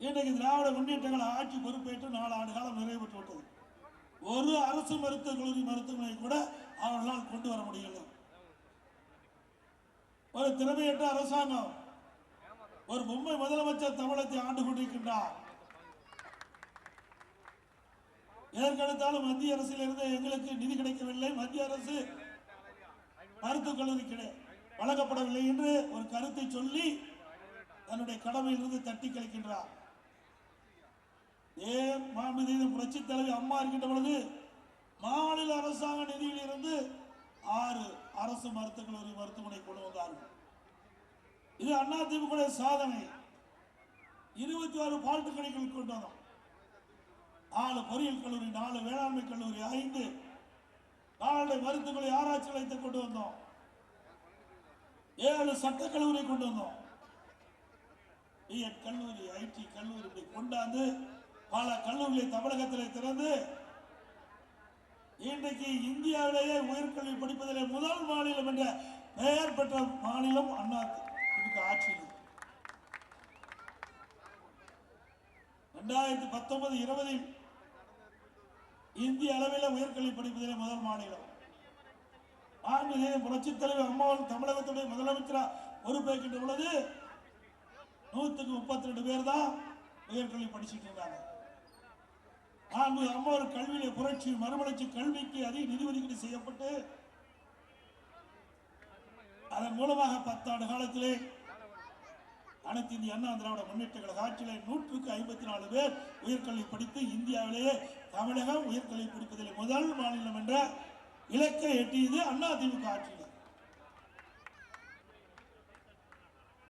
இன்றைக்கு திராவிட முன்னேற்றங்கள் ஆட்சி பொறுப்பேற்று 4 ஆண்டு காலம் நிறைவேற்றி விட்டது. ஒரு அரசு மருத்துவக் கல்லூரி மருத்துவமனை கூட அவர்களால் கொண்டு வர முடியல. ஒரு திறமையற்ற அரசாங்கம், ஒரு பொம்மை முதலமைச்சர் தமிழகத்தை ஆண்டு கொண்டிருக்கின்றார். எதற்கெடுத்தாலும் மத்திய அரசில் இருந்து எங்களுக்கு நிதி கிடைக்கவில்லை, மத்திய அரசு மருத்துவக் கல்லூரி வழங்கப்படவில்லை என்று ஒரு கருத்தை சொல்லி தன்னுடைய கடமையிலிருந்து தட்டி கழிக்கின்றார். புரட்சி தலைவி அம்மா இருக்கின்ற பொழுது மாநில அரசாங்க நிதியில் இருந்து 6 அரசு மருத்துவக் கல்லூரி மருத்துவமனை கொண்டு வந்தார்கள். இது அதிமுக சாதனை. 26 பாலிடெக்னிக் கொண்டு வந்தோம். 4 பொறியியல் கல்லூரி, 4 வேளாண்மை கல்லூரி, 5 கால்நடை மருத்துவமனை ஆராய்ச்சி நிலையத்தை கொண்டு வந்தோம். 7 சட்ட கல்லூரி கொண்டு வந்தோம். பிஎட் கல்லூரி, ஐடி கல்லூரி இப்படி கொண்டாந்து பல கல்லூரிகளை தமிழகத்திலே திறந்து இன்றைக்கு இந்தியாவிலேயே உயர்கல்வி படிப்பதிலே முதல் மாநிலம் என்ற பெயர் பெற்ற மாநிலம் அதிமுக ஆட்சியில். 2019-20 இந்திய அளவில் உயர்கல்வி படிப்பதிலே முதல் மாநிலம். புரட்சித் தலைவர் அம்மாவும் தமிழகத்துடைய முதலமைச்சராக பொறுப்பேற்கின்ற பொழுது 132 பேர் தான் உயர்கல்வி படிச்சுட்டு இருந்தாங்க. அம்மா ஒரு கல்வியில புரட்சி, மறுமலர்ச்சி, கல்விக்கு அதிக நிதி ஒதுக்கீடு செய்யப்பட்டு அதன் மூலமாக 10 ஆண்டு காலத்திலே அனைத்து இந்திய அண்ணா திராவிட முன்னேற்ற கழக ஆட்சியிலே 154 பேர் உயர்கல்வி படித்து இந்தியாவிலேயே தமிழகம் உயர்கல்வி படிப்பதில் முதல் மாநிலம் என்ற இலக்கை எட்டியது அதிமுக ஆட்சியில்.